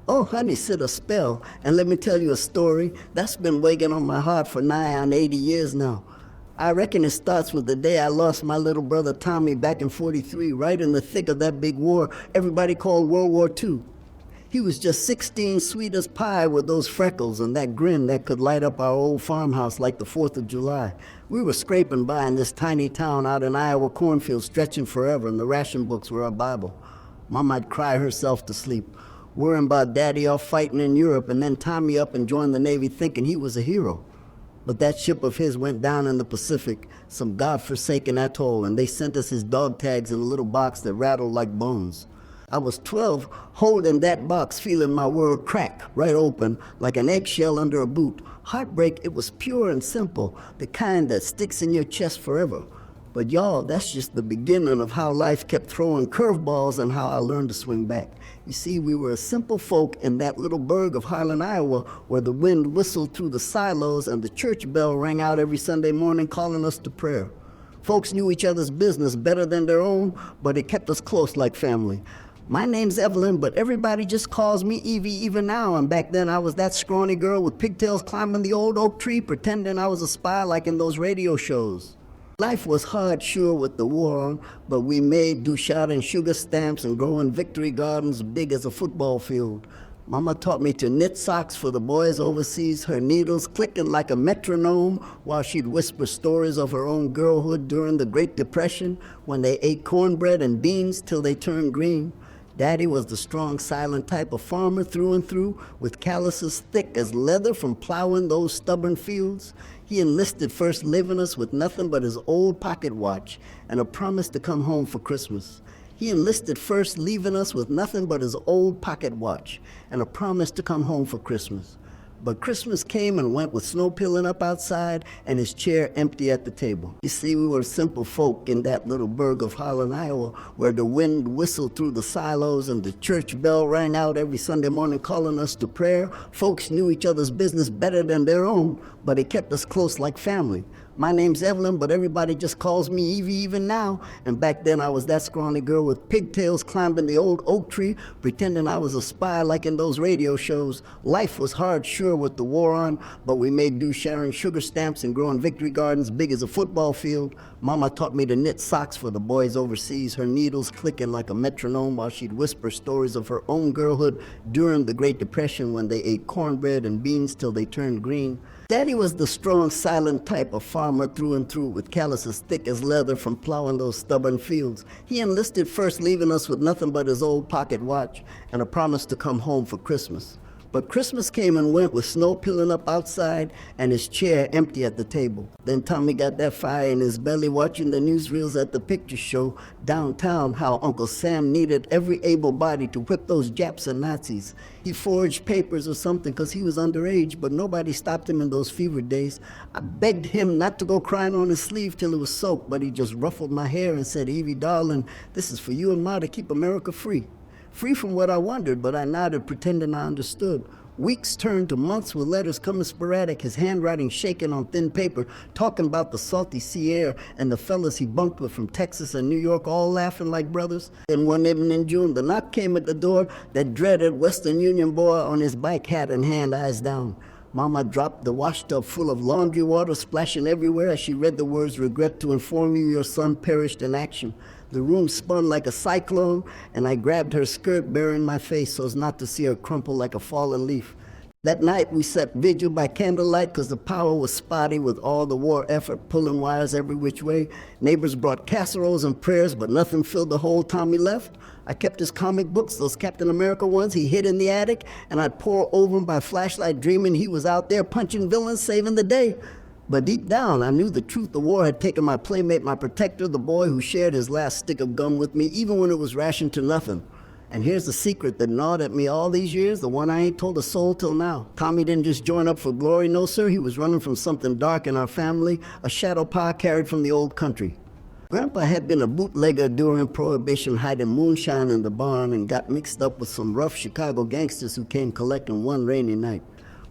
Oh, honey, sit a spell, and let me tell you a story that's been weighing on my heart for nigh on 80 years now. I reckon it starts with the day I lost my little brother Tommy back in '43, right in the thick of that big war everybody called World War II. He was just 16, sweet as pie, with those freckles and that grin that could light up our old farmhouse like the 4th of July. We were scraping by in this tiny town out in Iowa cornfields stretching forever, and the ration books were our Bible. Mama'd cry herself to sleep, worrying about Daddy off fighting in Europe, and then Tommy up and joined the Navy thinking he was a hero. But that ship of his went down in the Pacific, some godforsaken atoll, and they sent us his dog tags in a little box that rattled like bones. I was 12, holding that box, feeling my world crack right open like an eggshell under a boot. Heartbreak, it was pure and simple, the kind that sticks in your chest forever. But y'all, that's just the beginning of how life kept throwing curveballs and how I learned to swing back. You see, we were a simple folk in that little burg of Harlan, Iowa, where the wind whistled through the silos and the church bell rang out every Sunday morning calling us to prayer. Folks knew each other's business better than their own, but it kept us close like family. My name's Evelyn, but everybody just calls me Evie even now, and back then I was that scrawny girl with pigtails climbing the old oak tree, pretending I was a spy like in those radio shows. Life was hard, sure, with the war on, but we made douchette and sugar stamps and growing victory gardens big as a football field. Mama taught me to knit socks for the boys overseas, her needles clicking like a metronome while she'd whisper stories of her own girlhood during the Great Depression when they ate cornbread and beans till they turned green. Daddy was the strong, silent type of farmer through and through, with calluses thick as leather from plowing those stubborn fields. He enlisted first, leaving us with nothing but his old pocket watch and a promise to come home for Christmas. He enlisted first, leaving us with nothing but his old pocket watch and a promise to come home for Christmas. But Christmas came and went with snow peeling up outside and his chair empty at the table. You see, we were simple folk in that little burg of Harlan, Iowa, where the wind whistled through the silos and the church bell rang out every Sunday morning calling us to prayer. Folks knew each other's business better than their own, but it kept us close like family. My name's Evelyn, but everybody just calls me Evie even now. And back then I was that scrawny girl with pigtails climbing the old oak tree, pretending I was a spy like in those radio shows. Life was hard, sure, with the war on, but we made do sharing sugar stamps and growing victory gardens big as a football field. Mama taught me to knit socks for the boys overseas, her needles clicking like a metronome while she'd whisper stories of her own girlhood during the Great Depression when they ate cornbread and beans till they turned green. Daddy was the strong, silent type of farmer through and through, with calluses thick as leather from plowing those stubborn fields. He enlisted first, leaving us with nothing but his old pocket watch and a promise to come home for Christmas. But Christmas came and went with snow peeling up outside and his chair empty at the table. Then Tommy got that fire in his belly watching the newsreels at the picture show downtown, how Uncle Sam needed every able body to whip those Japs and Nazis. He forged papers or something because he was underage, but nobody stopped him in those fever days. I begged him not to go crying on his sleeve till it was soaked, but he just ruffled my hair and said, "Evie, darling, this is for you and Ma to keep America free." Free from what I wondered, but I nodded, pretending I understood. Weeks turned to months with letters coming sporadic, his handwriting shaking on thin paper, talking about the salty sea air and the fellas he bunked with from Texas and New York, all laughing like brothers. Then one evening in June, the knock came at the door, that dreaded Western Union boy on his bike, hat in hand, eyes down. Mama dropped the washtub full of laundry water, splashing everywhere as she read the words, "Regret to inform you your son perished in action." The room spun like a cyclone, and I grabbed her skirt, burying my face so as not to see her crumple like a fallen leaf. That night, we set vigil by candlelight because the power was spotty with all the war effort, pulling wires every which way. Neighbors brought casseroles and prayers, but nothing filled the hole Tommy left. I kept his comic books, those Captain America ones he hid in the attic, and I'd pour over him by flashlight, dreaming he was out there punching villains, saving the day. But deep down, I knew the truth. The war had taken my playmate, my protector, the boy who shared his last stick of gum with me, even when it was rationed to nothing. And here's the secret that gnawed at me all these years, the one I ain't told a soul till now. Tommy didn't just join up for glory, no sir. He was running from something dark in our family, a shadow power carried from the old country. Grandpa had been a bootlegger during Prohibition, hiding moonshine in the barn, and got mixed up with some rough Chicago gangsters who came collecting one rainy night.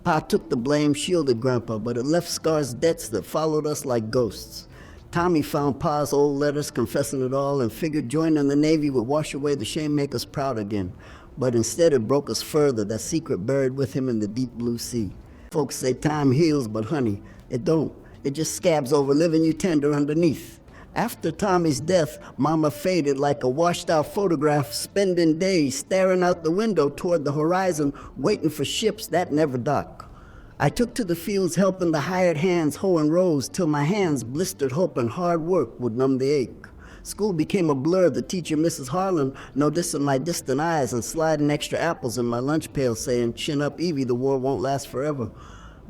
Pa took the blame, shielded Grandpa, but it left scars, debts that followed us like ghosts. Tommy found Pa's old letters confessing it all and figured joining the Navy would wash away the shame, make us proud again. But instead it broke us further, that secret buried with him in the deep blue sea. Folks say time heals, but honey, it don't. It just scabs over, leaving you tender underneath. After Tommy's death, Mama faded like a washed-out photograph, spending days staring out the window toward the horizon, waiting for ships that never dock. I took to the fields helping the hired hands hoe and rows till my hands blistered, hoping hard work would numb the ache. School became a blur, the teacher, Mrs. Harlan, noticing my distant eyes and sliding extra apples in my lunch pail saying, "Chin up, Evie, the war won't last forever."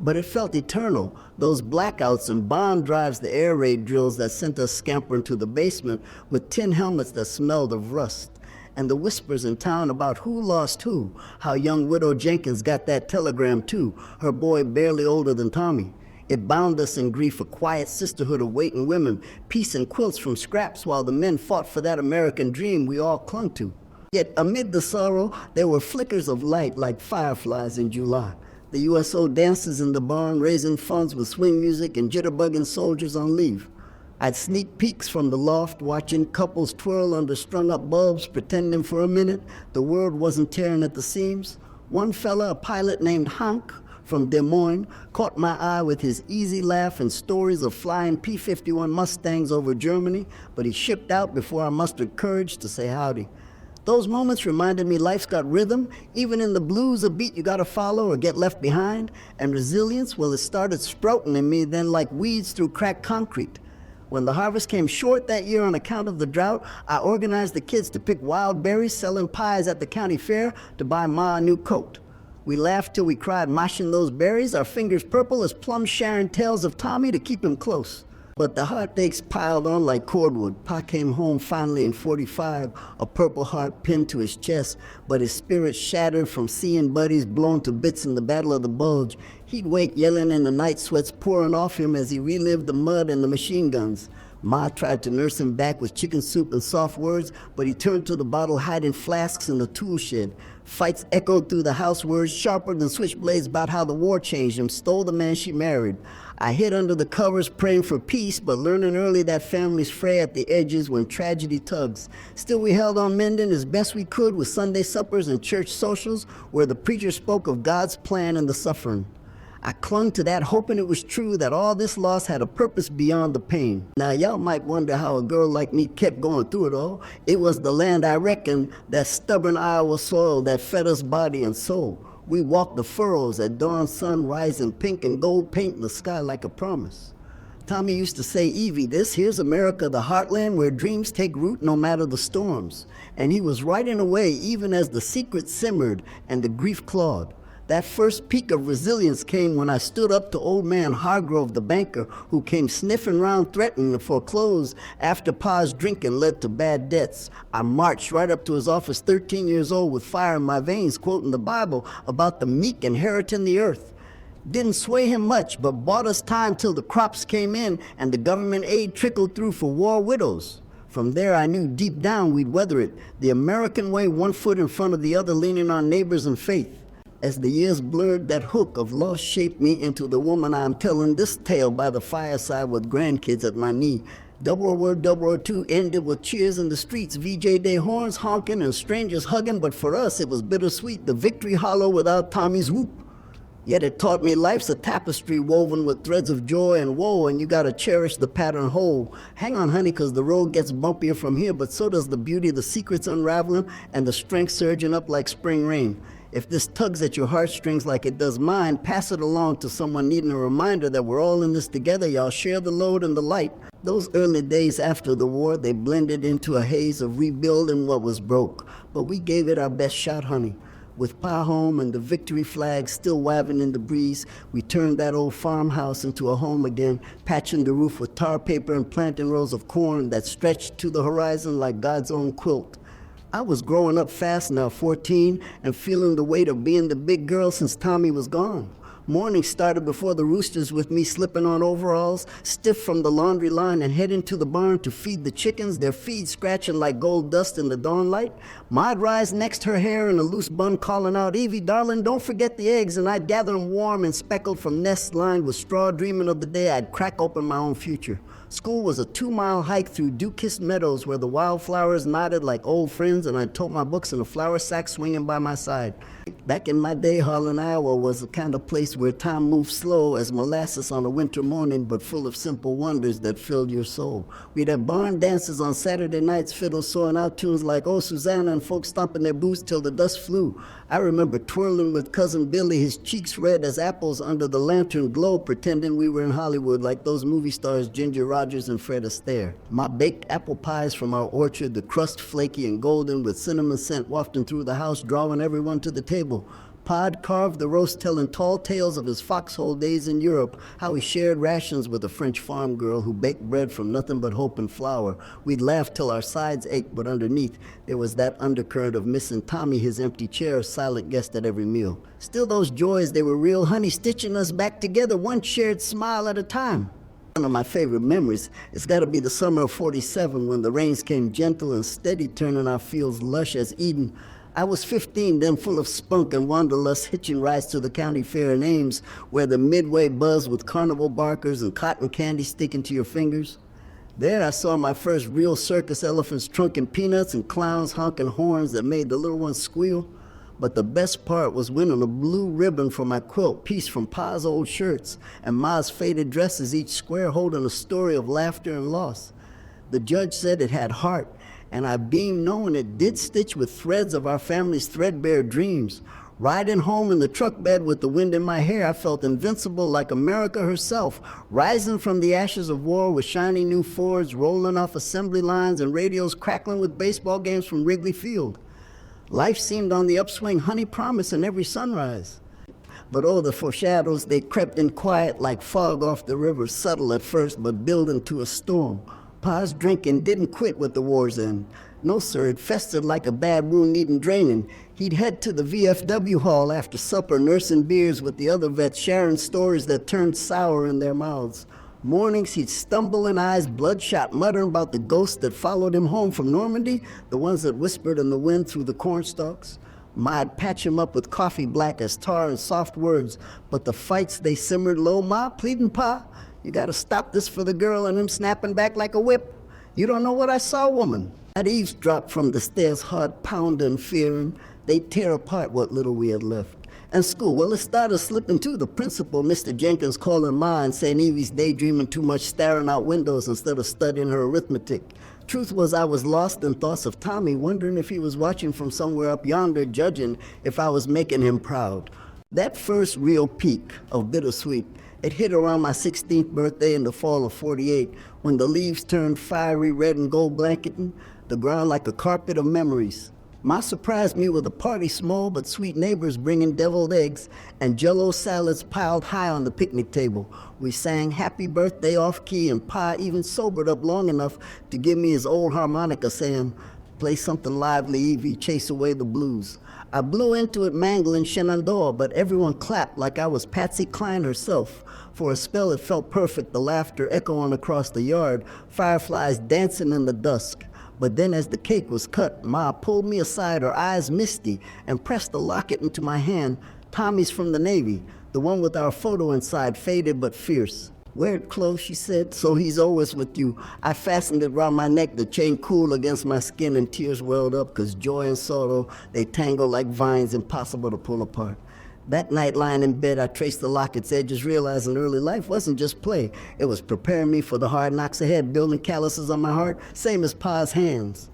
But it felt eternal, those blackouts and bond drives, the air raid drills that sent us scampering to the basement with tin helmets that smelled of rust. And the whispers in town about who lost who, how young Widow Jenkins got that telegram too, her boy barely older than Tommy. It bound us in grief, a quiet sisterhood of waiting women, peace and quilts from scraps while the men fought for that American dream we all clung to. Yet amid the sorrow, there were flickers of light like fireflies in July. The USO dances in the barn, raising funds with swing music and jitterbugging soldiers on leave. I'd sneak peeks from the loft, watching couples twirl under strung-up bulbs, pretending for a minute the world wasn't tearing at the seams. One fella, a pilot named Hank from Des Moines, caught my eye with his easy laugh and stories of flying P-51 Mustangs over Germany, but he shipped out before I mustered courage to say howdy. Those moments reminded me life's got rhythm, even in the blues, a beat you gotta follow or get left behind. And resilience, well, it started sprouting in me then like weeds through cracked concrete. When the harvest came short that year on account of the drought, I organized the kids to pick wild berries, selling pies at the county fair to buy Ma a new coat. We laughed till we cried, mashing those berries, our fingers purple as plums sharing tales of Tommy to keep him close. But the heartaches piled on like cordwood. Pa came home finally in 45, a Purple Heart pinned to his chest, but his spirit shattered from seeing buddies blown to bits in the Battle of the Bulge. He'd wake yelling in the night sweats pouring off him as he relived the mud and the machine guns. Ma tried to nurse him back with chicken soup and soft words, but he turned to the bottle hiding flasks in the tool shed. Fights echoed through the house, words sharper than switchblades about how the war changed him, stole the man she married. I hid under the covers praying for peace, but learning early that families fray at the edges when tragedy tugs. Still we held on mending as best we could with Sunday suppers and church socials where the preacher spoke of God's plan and the suffering. I clung to that, hoping it was true that all this loss had a purpose beyond the pain. Now y'all might wonder how a girl like me kept going through it all. It was the land, I reckon, that stubborn Iowa soil that fed us body and soul. We walked the furrows at dawn, sun rising pink and gold paint in the sky like a promise. Tommy used to say, "Evie, this here's America, the heartland where dreams take root no matter the storms." And he was right in a way, even as the secret simmered and the grief clawed. That first peak of resilience came when I stood up to old man Hargrove, the banker, who came sniffing round threatening to foreclose after Pa's drinking led to bad debts. I marched right up to his office, 13 years old, with fire in my veins, quoting the Bible about the meek inheriting the earth. Didn't sway him much, but bought us time till the crops came in and the government aid trickled through for war widows. From there, I knew deep down we'd weather it, the American way, one foot in front of the other, leaning on neighbors and faith. As the years blurred, that hook of loss shaped me into the woman I'm telling this tale by the fireside with grandkids at my knee. WWII ended with cheers in the streets, VJ Day horns honking and strangers hugging, but for us it was bittersweet, the victory hollow without Tommy's whoop. Yet it taught me life's a tapestry woven with threads of joy and woe, and you gotta cherish the pattern whole. Hang on, honey, cause the road gets bumpier from here, but so does the beauty, the secrets unraveling, and the strength surging up like spring rain. If this tugs at your heartstrings like it does mine, pass it along to someone needing a reminder that we're all in this together. Y'all share the load and the light. Those early days after the war, they blended into a haze of rebuilding what was broke. But we gave it our best shot, honey. With Pa home and the victory flag still waving in the breeze, we turned that old farmhouse into a home again, patching the roof with tar paper and planting rows of corn that stretched to the horizon like God's own quilt. I was growing up fast now, 14, and feeling the weight of being the big girl since Tommy was gone. Morning started before the roosters with me slipping on overalls, stiff from the laundry line, and heading to the barn to feed the chickens, their feet scratching like gold dust in the dawn light. Ma'd rise next her hair in a loose bun calling out, "Evie, darling, don't forget the eggs," and I'd gather them warm and speckled from nests lined with straw, dreaming of the day I'd crack open my own future. School was a 2-mile hike through dew-kissed meadows where the wildflowers nodded like old friends, and I tote my books in a flour sack swinging by my side. Back in my day, Harlan, Iowa was the kind of place where time moved slow as molasses on a winter morning, but full of simple wonders that filled your soul. We'd have barn dances on Saturday nights, fiddles sawing out tunes like "Oh, Susanna," and folks stomping their boots till the dust flew. I remember twirling with Cousin Billy, his cheeks red as apples under the lantern glow, pretending we were in Hollywood like those movie stars Ginger Rogers and Fred Astaire. My baked apple pies from our orchard, the crust flaky and golden with cinnamon scent wafting through the house, drawing everyone to the table. Pod carved the roast, telling tall tales of his foxhole days in Europe, how he shared rations with a French farm girl who baked bread from nothing but hope and flour. We'd laugh till our sides ached, but underneath there was that undercurrent of missing Tommy, his empty chair, a silent guest at every meal. Still those joys, they were real, honey, stitching us back together, one shared smile at a time. One of my favorite memories, it's got to be the summer of '47 when the rains came gentle and steady, turning our fields lush as Eden. I was 15, then full of spunk and wanderlust, hitching rides to the county fair in Ames, where the midway buzzed with carnival barkers and cotton candy sticking to your fingers. There I saw my first real circus elephants trunking peanuts and clowns honking horns that made the little ones squeal. But the best part was winning a blue ribbon for my quilt piece from Pa's old shirts and Ma's faded dresses, each square holding a story of laughter and loss. The judge said it had heart, and I beamed knowing it did stitch with threads of our family's threadbare dreams. Riding home in the truck bed with the wind in my hair, I felt invincible like America herself, rising from the ashes of war with shiny new Fords rolling off assembly lines and radios crackling with baseball games from Wrigley Field. Life seemed on the upswing, honey promise in every sunrise. But oh, the foreshadows, they crept in quiet like fog off the river, subtle at first, but building to a storm. Pa's drinking didn't quit with the war's end. No, sir, it festered like a bad wound needing draining. He'd head to the VFW hall after supper, nursing beers with the other vets, sharing stories that turned sour in their mouths. Mornings, he'd stumble in eyes bloodshot, muttering about the ghosts that followed him home from Normandy, the ones that whispered in the wind through the cornstalks. Ma'd patch him up with coffee black as tar and soft words, but the fights, they simmered low. Ma, pleading Pa, you gotta stop this for the girl, and him snapping back like a whip. You don't know what I saw, woman. I'd eavesdrop from the stairs, heart pounding, fearing they'd tear apart what little we had left. And school, well, it started slipping too. The principal, Mr. Jenkins, calling Ma and saying Evie's daydreaming too much, staring out windows instead of studying her arithmetic. Truth was, I was lost in thoughts of Tommy, wondering if he was watching from somewhere up yonder, judging if I was making him proud. That first real peak of bittersweet, it hit around my 16th birthday in the fall of '48, when the leaves turned fiery red and gold blanketing the ground like a carpet of memories. Ma surprised me with a party, small but sweet neighbors bringing deviled eggs and Jell-O salads piled high on the picnic table. We sang Happy Birthday off key, and Pa even sobered up long enough to give me his old harmonica, saying, "Play something lively, Evie, chase away the blues." I blew into it mangling Shenandoah, but everyone clapped like I was Patsy Cline herself. For a spell it felt perfect, the laughter echoing across the yard, fireflies dancing in the dusk. But then as the cake was cut, Ma pulled me aside, her eyes misty, and pressed the locket into my hand. Tommy's from the Navy, the one with our photo inside, faded but fierce. "Wear it close," she said, "so he's always with you." I fastened it round my neck, the chain cool against my skin, and tears welled up, 'cause joy and sorrow, they tangle like vines, impossible to pull apart. That night, lying in bed, I traced the locket's edges, realizing early life wasn't just play. It was preparing me for the hard knocks ahead, building calluses on my heart, same as Pa's hands.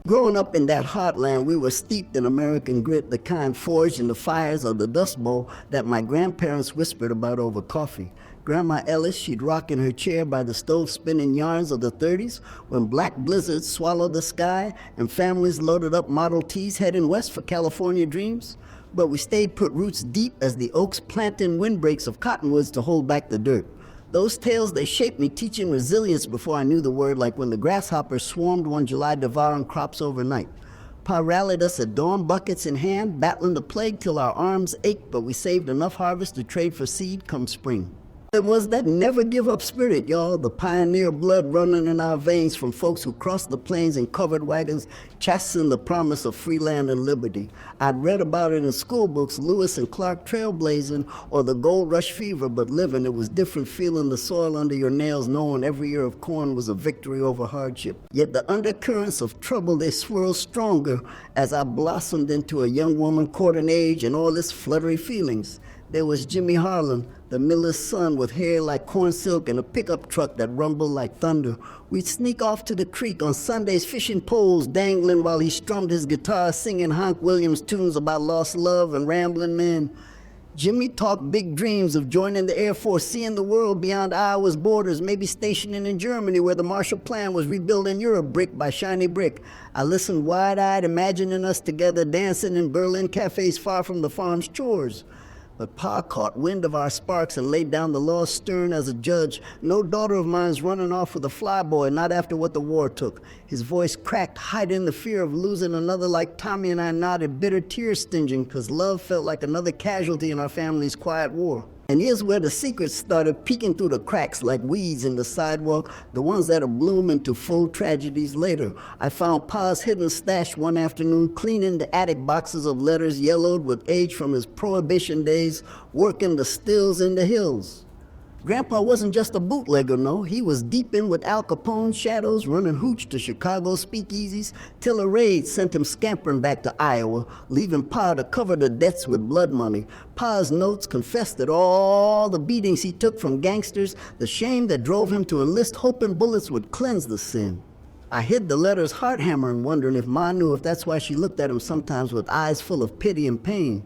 Growing up in that heartland, we were steeped in American grit, the kind forged in the fires of the Dust Bowl that my grandparents whispered about over coffee. Grandma Ellis, she'd rock in her chair by the stove spinning yarns of the '30s when black blizzards swallowed the sky and families loaded up Model Ts heading west for California dreams. But we stayed put roots deep as the oaks planting windbreaks of cottonwoods to hold back the dirt. Those tales, they shaped me, teaching resilience before I knew the word, like when the grasshoppers swarmed one July, devouring crops overnight. Pa rallied us at dawn, buckets in hand, battling the plague till our arms ached, but we saved enough harvest to trade for seed come spring. It was that never give up spirit, y'all, the pioneer blood running in our veins from folks who crossed the plains in covered wagons, chasing the promise of free land and liberty. I'd read about it in school books, Lewis and Clark trailblazing, or the gold rush fever, but living, it was different feeling the soil under your nails, knowing every ear of corn was a victory over hardship. Yet the undercurrents of trouble, they swirled stronger as I blossomed into a young woman courting age and all its fluttery feelings. There was Jimmy Harlan, the miller's son with hair like corn silk and a pickup truck that rumbled like thunder. We'd sneak off to the creek on Sundays, fishing poles dangling while he strummed his guitar, singing Hank Williams tunes about lost love and rambling men. Jimmy talked big dreams of joining the Air Force, seeing the world beyond Iowa's borders, maybe stationing in Germany where the Marshall Plan was rebuilding Europe brick by shiny brick. I listened wide-eyed, imagining us together dancing in Berlin cafes far from the farm's chores. But Pa caught wind of our sparks and laid down the law stern as a judge. No daughter of mine's running off with a flyboy, not after what the war took. His voice cracked, hiding the fear of losing another like Tommy, and I nodded, bitter tears stinging, because love felt like another casualty in our family's quiet war. And here's where the secrets started peeking through the cracks like weeds in the sidewalk, the ones that'll bloom into full tragedies later. I found Pa's hidden stash one afternoon, cleaning the attic boxes of letters yellowed with age from his Prohibition days, working the stills in the hills. Grandpa wasn't just a bootlegger, no. He was deep in with Al Capone's shadows, running hooch to Chicago speakeasies, till a raid sent him scampering back to Iowa, leaving Pa to cover the debts with blood money. Pa's notes confessed that all the beatings he took from gangsters, the shame that drove him to enlist, hoping bullets would cleanse the sin. I hid the letters heart hammering, wondering if Ma knew if that's why she looked at him sometimes with eyes full of pity and pain.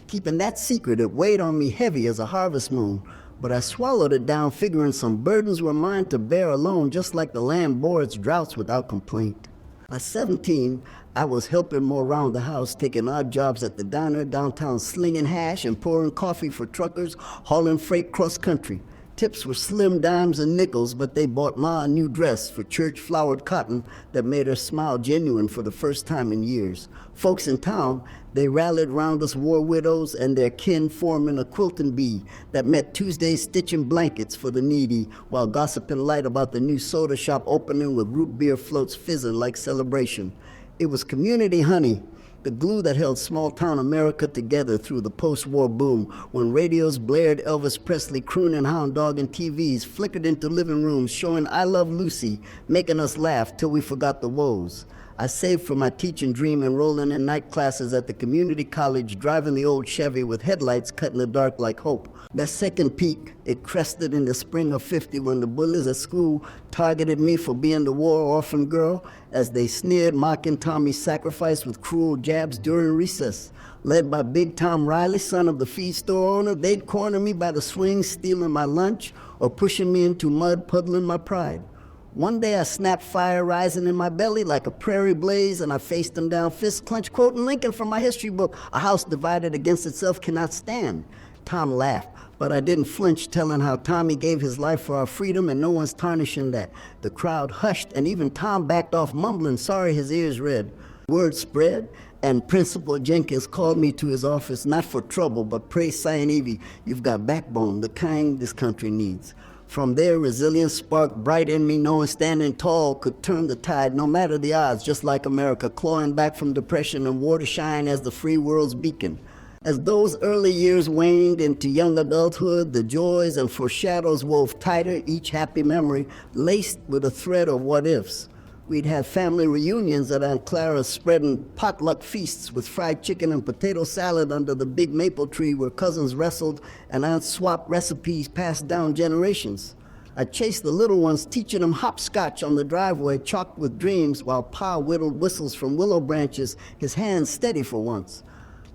Keeping that secret, it weighed on me heavy as a harvest moon. But I swallowed it down, figuring some burdens were mine to bear alone, just like the land bore its droughts without complaint. At 17, I was helping more around the house, taking odd jobs at the diner downtown, slinging hash and pouring coffee for truckers, hauling freight cross country. Tips were slim dimes and nickels, but they bought Ma a new dress for church-flowered cotton that made her smile genuine for the first time in years. Folks in town, they rallied round us war widows and their kin, forming a quilting bee that met Tuesdays stitching blankets for the needy while gossiping light about the new soda shop opening with root beer floats fizzing like celebration. It was community honey, the glue that held small-town America together through the post-war boom, when radios blared Elvis Presley crooning hound dog and TVs flickered into living rooms showing I Love Lucy, making us laugh till we forgot the woes. I saved for my teaching dream, enrolling in night classes at the community college, driving the old Chevy with headlights cut in the dark like hope. That second peak, it crested in the spring of 50 when the bullies at school targeted me for being the war orphan girl as they sneered, mocking Tommy's sacrifice with cruel jabs during recess. Led by Big Tom Riley, son of the feed store owner, they'd corner me by the swings, stealing my lunch or pushing me into mud, puddling my pride. One day I snapped fire rising in my belly like a prairie blaze, and I faced them down, fist clenched, quoting Lincoln from my history book, "A house divided against itself cannot stand." Tom laughed, but I didn't flinch, telling how Tommy gave his life for our freedom, and no one's tarnishing that. The crowd hushed, and even Tom backed off, mumbling, sorry his ears read. Word spread, and Principal Jenkins called me to his office, not for trouble, but praise saying, Evie, you've got backbone, the kind this country needs. From there, resilience sparked bright in me, knowing standing tall could turn the tide, no matter the odds, just like America, clawing back from depression and war to shine as the free world's beacon. As those early years waned into young adulthood, the joys and foreshadows wove tighter, each happy memory laced with a thread of what-ifs. We'd have family reunions at Aunt Clara's, spreading potluck feasts with fried chicken and potato salad under the big maple tree where cousins wrestled and aunts swapped recipes passed down generations. I chased the little ones, teaching them hopscotch on the driveway, chalked with dreams, while Pa whittled whistles from willow branches, his hands steady for once.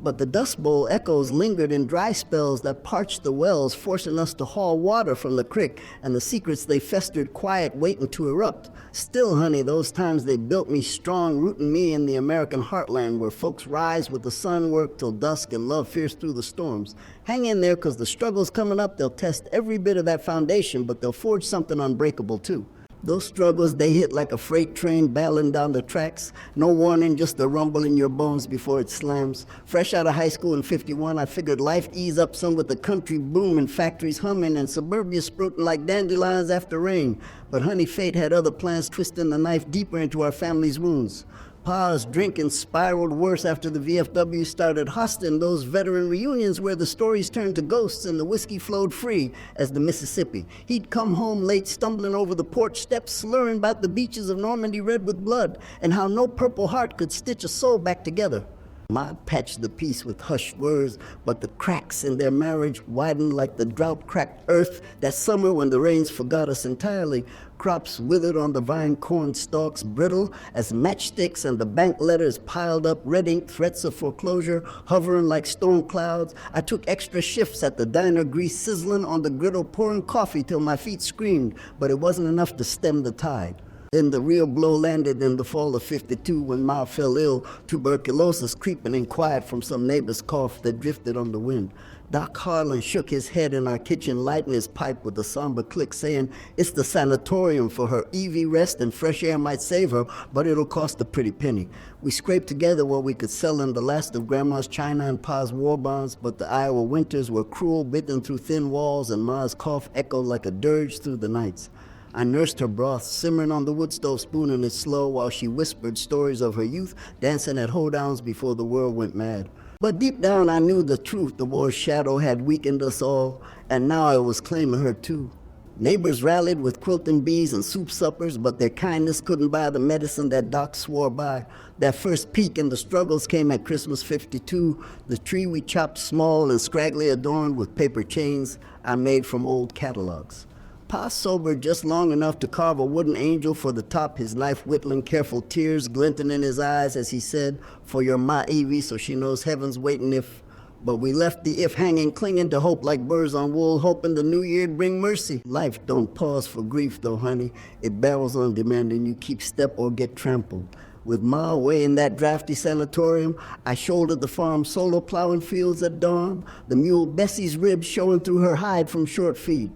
But the Dust Bowl echoes lingered in dry spells that parched the wells, forcing us to haul water from the creek, and the secrets they festered quiet, waiting to erupt. Still, honey, those times they built me strong, rooting me in the American heartland where folks rise with the sun, work till dusk, and love fierce through the storms. Hang in there, 'cause the struggle's coming up. They'll test every bit of that foundation, but they'll forge something unbreakable, too. Those struggles, they hit like a freight train battling down the tracks. No warning, just a rumble in your bones before it slams. Fresh out of high school in 51, I figured life ease up some with the country booming, factories humming, and suburbia sprouting like dandelions after rain. But honey, fate had other plans, twisting the knife deeper into our family's wounds. Pa's drinking spiraled worse after the VFW started hosting those veteran reunions where the stories turned to ghosts and the whiskey flowed free as the Mississippi. He'd come home late, stumbling over the porch steps, slurring about the beaches of Normandy red with blood, and how no Purple Heart could stitch a soul back together. Ma patched the peace with hushed words, but the cracks in their marriage widened like the drought-cracked earth that summer when the rains forgot us entirely. Crops withered on the vine corn stalks, brittle as matchsticks, and the bank letters piled up, red ink threats of foreclosure, hovering like storm clouds. I took extra shifts at the diner, grease sizzling on the griddle, pouring coffee till my feet screamed, but it wasn't enough to stem the tide. Then the real blow landed in the fall of 52 when Ma fell ill, tuberculosis creeping in quiet from some neighbor's cough that drifted on the wind. Doc Harlan shook his head in our kitchen, lighting his pipe with a somber click, saying, "It's the sanatorium for her. Evie rest and fresh air might save her, but it'll cost a pretty penny." We scraped together what we could sell in the last of Grandma's china and Pa's war bonds, but the Iowa winters were cruel, bitten through thin walls, and Ma's cough echoed like a dirge through the nights. I nursed her broth, simmering on the wood stove, spooning it slow while she whispered stories of her youth, dancing at hoedowns before the world went mad. But deep down I knew the truth. The war's shadow had weakened us all, and now I was claiming her too. Neighbors rallied with quilting bees and soup suppers, but their kindness couldn't buy the medicine that Doc swore by. That first peak in the struggles came at Christmas 52, the tree we chopped small and scraggly adorned with paper chains I made from old catalogs. Pa sobered just long enough to carve a wooden angel for the top, his knife whittling, careful tears glinting in his eyes as he said, "For your Ma Evie, so she knows heaven's waiting if..." But we left the if hanging, clinging to hope like birds on wool, hoping the new year'd bring mercy. Life don't pause for grief though, honey. It barrels on demand and you keep step or get trampled. With Ma away in that drafty sanatorium, I shouldered the farm solo plowing fields at dawn, the mule Bessie's ribs showing through her hide from short feed.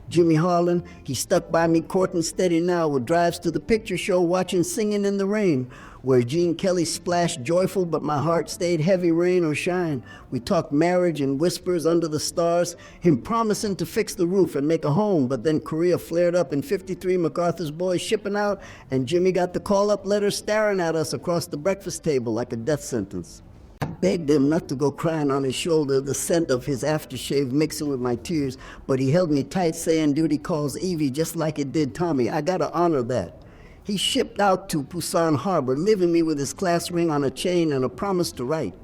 Jimmy Harlan, he stuck by me courting steady now with drives to the picture show, watching Singing in the Rain, where Gene Kelly splashed joyful, but my heart stayed heavy rain or shine. We talked marriage in whispers under the stars, him promising to fix the roof and make a home, but then Korea flared up in 53, MacArthur's boys shipping out, and Jimmy got the call-up letter staring at us across the breakfast table like a death sentence. I begged him not to go crying on his shoulder, the scent of his aftershave mixing with my tears, but he held me tight, saying duty calls Evie just like it did Tommy. I gotta honor that. He shipped out to Pusan Harbor, leaving me with his class ring on a chain and a promise to write.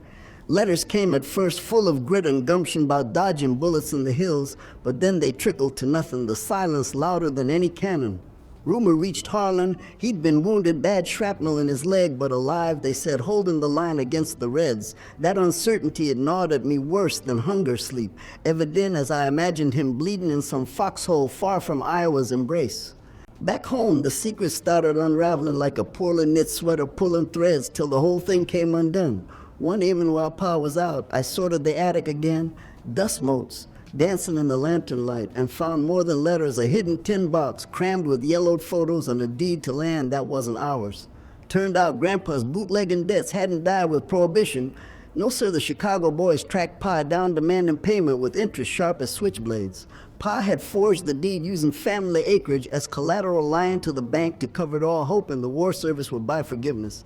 Letters came at first full of grit and gumption about dodging bullets in the hills, but then they trickled to nothing, the silence louder than any cannon. Rumor reached Harlan. He'd been wounded, bad shrapnel in his leg, but alive, they said, holding the line against the Reds. That uncertainty had gnawed at me worse than hunger sleep, evident as I imagined him bleeding in some foxhole far from Iowa's embrace. Back home, the secret started unraveling like a poorly knit sweater pulling threads till the whole thing came undone. One evening while Pa was out, I sorted the attic again, dust motes, dancing in the lantern light, and found more than letters, a hidden tin box crammed with yellowed photos and a deed to land that wasn't ours. Turned out Grandpa's bootlegging debts hadn't died with Prohibition. No, sir, the Chicago boys tracked Pa down demanding payment with interest sharp as switchblades. Pa had forged the deed using family acreage as collateral lying to the bank to cover it all, hoping the war service would buy forgiveness.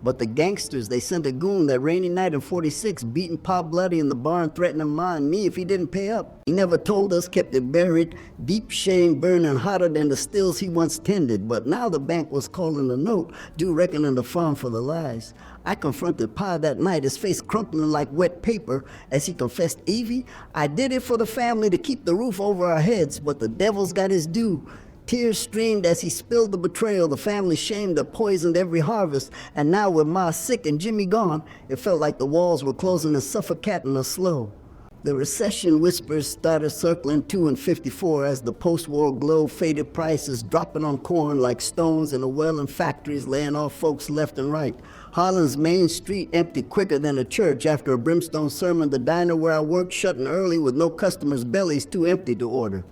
But the gangsters, they sent a goon that rainy night in 46, beating Pa bloody in the barn, threatening Ma and me if he didn't pay up. He never told us, kept it buried, deep shame burning hotter than the stills he once tended. But now the bank was calling a note, due reckoning the farm for the lies. I confronted Pa that night, his face crumpling like wet paper, as he confessed, "Evie, I did it for the family to keep the roof over our heads, but the devil's got his due." Tears streamed as he spilled the betrayal, the family shame that poisoned every harvest. And now with Ma sick and Jimmy gone, it felt like the walls were closing and suffocating us slow. The recession whispers started circling too in 54 as the post-war glow faded prices dropping on corn like stones in a well in factories, laying off folks left and right. Harlan's main street emptied quicker than a church after a brimstone sermon. The diner where I worked shutting early with no customers' bellies too empty to order.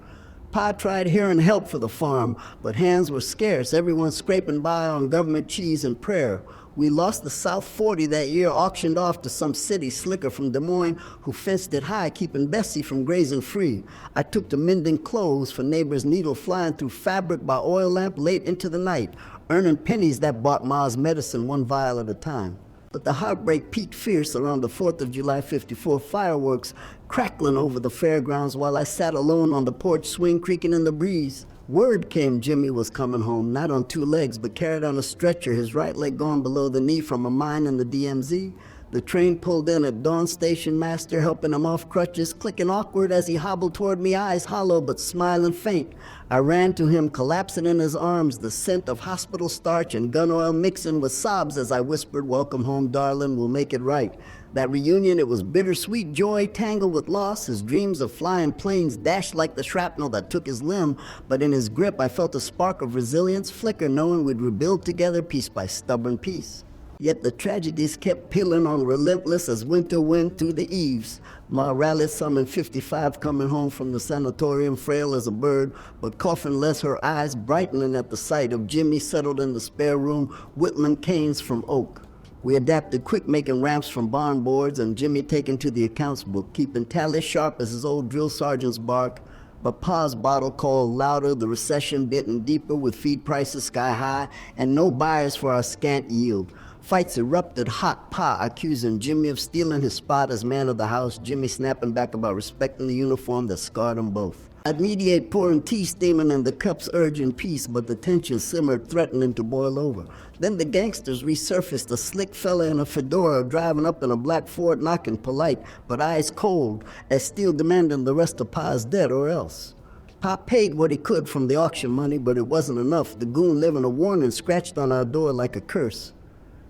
Pa tried hearing help for the farm, but hands were scarce, everyone scraping by on government cheese and prayer. We lost the South 40 that year, auctioned off to some city slicker from Des Moines who fenced it high, keeping Bessie from grazing free. I took to mending clothes for neighbors' needle flying through fabric by oil lamp late into the night, earning pennies that bought Ma's medicine one vial at a time. But the heartbreak peaked fierce around the 4th of July 54 fireworks crackling over the fairgrounds while I sat alone on the porch swing creaking in the breeze. Word came Jimmy was coming home, not on 2 legs, but carried on a stretcher, his right leg gone below the knee from a mine in the DMZ. The train pulled in at Dawn Station Master, helping him off crutches, clicking awkward as he hobbled toward me, eyes hollow but smiling faint. I ran to him, collapsing in his arms, the scent of hospital starch and gun oil mixing with sobs as I whispered, "Welcome home, darling, we'll make it right." That reunion, it was bittersweet joy tangled with loss. His dreams of flying planes dashed like the shrapnel that took his limb, but in his grip I felt a spark of resilience flicker, knowing we'd rebuild together piece by stubborn piece. Yet the tragedies kept peeling on relentless as winter wind through the eaves. Ma rallied some in 55 coming home from the sanatorium, frail as a bird, but coughing less, her eyes brightening at the sight of Jimmy settled in the spare room, whittling canes from oak. We adapted quick, making ramps from barn boards, and Jimmy taken to the accounts book, keeping tally sharp as his old drill sergeant's bark. But Pa's bottle called louder, the recession bitten deeper with feed prices sky high, and no buyers for our scant yield. Fights erupted hot, Pa accusing Jimmy of stealing his spot as man of the house, Jimmy snapping back about respecting the uniform that scarred them both. I'd mediate pouring tea steaming in the cups urging peace, but the tension simmered, threatening to boil over. Then the gangsters resurfaced, a slick fella in a fedora driving up in a black Ford, knocking polite, but eyes cold, as still demanding the rest of Pa's debt or else. Pa paid what he could from the auction money, but it wasn't enough. The goon living a warning scratched on our door like a curse.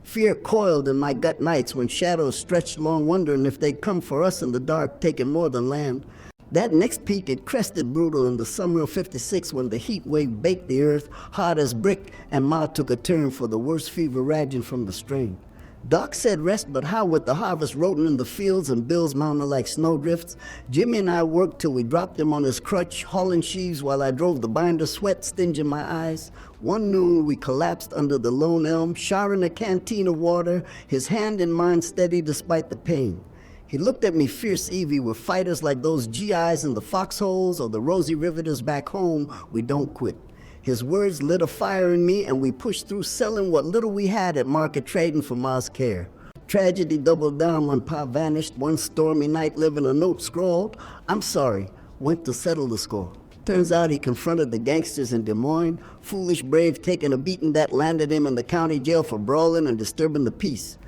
Fear coiled in my gut nights when shadows stretched long, wondering if they'd come for us in the dark, taking more than land. That next peak, it crested brutal in the summer of 56 when the heat wave baked the earth hard as brick, and Ma took a turn for the worst fever raging from the strain. Doc said rest, but how with the harvest rodent in the fields and bills mounting like snowdrifts? Jimmy and I worked till we dropped him on his crutch, hauling sheaves while I drove the binder, sweat stinging my eyes. One noon we collapsed under the lone elm, showering a canteen of water, his hand in mine steady despite the pain. He looked at me fierce, Evie, with fighters like those GIs in the foxholes or the Rosy Riveters back home, we don't quit. His words lit a fire in me, and we pushed through, selling what little we had at market, trading for Ma's care. Tragedy doubled down when Pa vanished one stormy night, leaving a note scrawled, "I'm sorry, went to settle the score." Turns out he confronted the gangsters in Des Moines, foolish brave taking a beating that landed him in the county jail for brawling and disturbing the peace.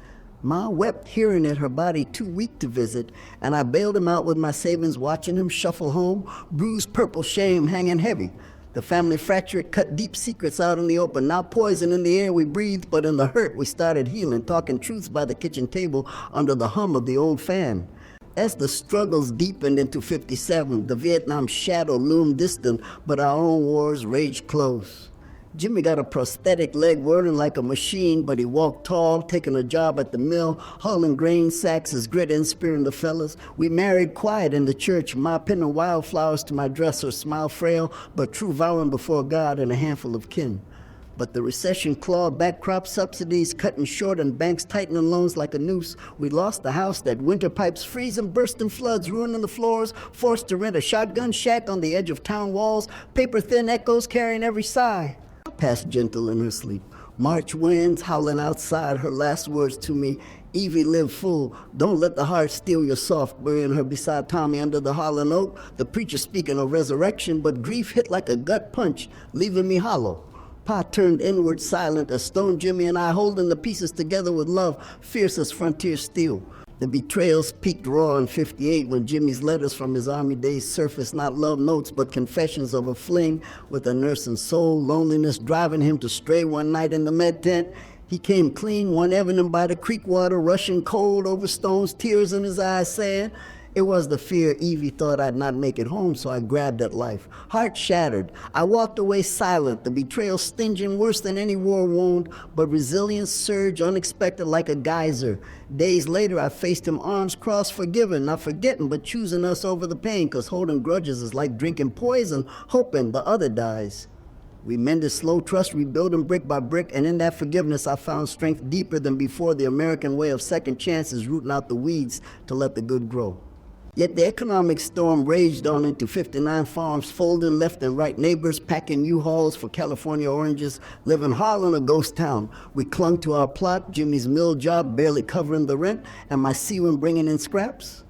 Ma wept hearing it, her body too weak to visit, and I bailed him out with my savings, watching him shuffle home, bruised purple shame hanging heavy. The family fracture cut deep secrets out in the open. Now poison in the air we breathed, but in the hurt we started healing, talking truths by the kitchen table under the hum of the old fan. As the struggles deepened into 57, the Vietnam shadow loomed distant, but our own wars raged close. Jimmy got a prosthetic leg whirling like a machine, but he walked tall, taking a job at the mill, hauling grain sacks, his grit inspiring the fellas. We married quiet in the church, Ma pinning wildflowers to my dress, her smile frail, but true vowing before God and a handful of kin. But the recession clawed back crop subsidies, cutting short and banks tightening loans like a noose. We lost the house that winter pipes freezing, bursting floods, ruining the floors, forced to rent a shotgun shack on the edge of town walls, paper-thin echoes carrying every sigh. Passed gentle in her sleep. March winds howling outside, her last words to me, "Evie, live full. Don't let the heart steal your soft," burying her beside Tommy under the holland oak. The preacher speaking of resurrection, but grief hit like a gut punch, leaving me hollow. Pa turned inward silent as Stone Jimmy and I holding the pieces together with love, fierce as frontier steel. The betrayals peaked raw in 58 when Jimmy's letters from his army days surfaced, not love notes but confessions of a fling with a nursing soul, loneliness driving him to stray one night in the med tent. He came clean one evening by the creek water, rushing cold over stones, tears in his eyes, saying, It was the fear Evie thought I'd not make it home, so I grabbed at life. Heart shattered. I walked away silent, the betrayal stinging worse than any war wound, but resilience surged unexpected like a geyser. Days later, I faced him arms crossed, forgiven, not forgetting, but choosing us over the pain, 'cause holding grudges is like drinking poison, hoping the other dies. We mended slow trust, rebuilding brick by brick, and in that forgiveness I found strength deeper than before, the American way of second chances, rooting out the weeds to let the good grow. Yet the economic storm raged on into 59 farms, folding left and right, neighbors packing U-Hauls for California oranges, living Harlem a ghost town. We clung to our plot, Jimmy's mill job barely covering the rent, and my Seaman bringing in scraps.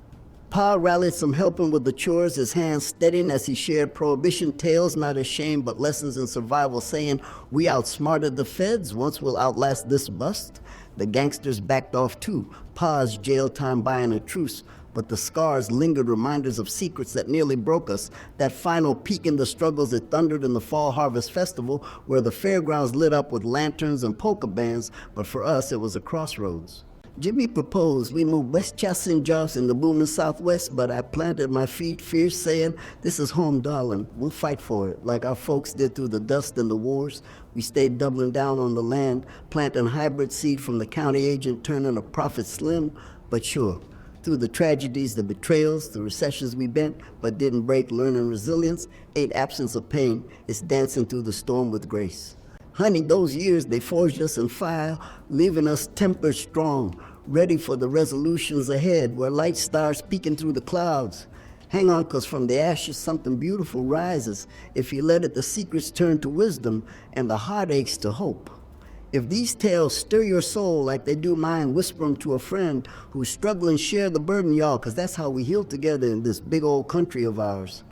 Pa rallied some helping with the chores, his hands steadying as he shared Prohibition tales, not ashamed but lessons in survival, saying, "We outsmarted the feds, once we'll outlast this bust." The gangsters backed off too, Pa's jail time buying a truce, but the scars lingered, reminders of secrets that nearly broke us. That final peak in the struggles that thundered in the Fall Harvest Festival, where the fairgrounds lit up with lanterns and polka bands, but for us it was a crossroads. Jimmy proposed we move West chasing jobs in the booming Southwest, but I planted my feet fierce, saying, "This is home, darling. We'll fight for it." Like our folks did through the dust and the wars, we stayed doubling down on the land, planting hybrid seed from the county agent, turning a profit slim, but sure. Through the tragedies, the betrayals, the recessions we bent, but didn't break, learning resilience, ain't absence of pain. It's dancing through the storm with grace. Honey, those years, they forged us in fire, leaving us tempered strong, ready for the resolutions ahead, where light stars peeking through the clouds. Hang on, 'cause from the ashes something beautiful rises. If you let it, the secrets turn to wisdom and the heartaches to hope. If these tales stir your soul like they do mine, whisper them to a friend who's struggling, share the burden, y'all, 'cause that's how we heal together in this big old country of ours.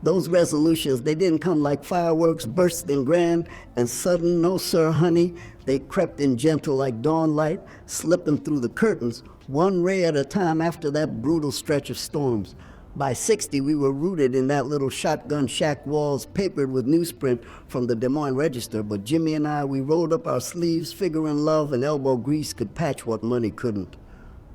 Those resolutions, they didn't come like fireworks, bursting grand and sudden. No, sir, honey. They crept in gentle like dawn light, slipping through the curtains, one ray at a time after that brutal stretch of storms. By 60, we were rooted in that little shotgun shack, walls papered with newsprint from the Des Moines Register. But Jimmy and I, we rolled up our sleeves, figuring love and elbow grease could patch what money couldn't.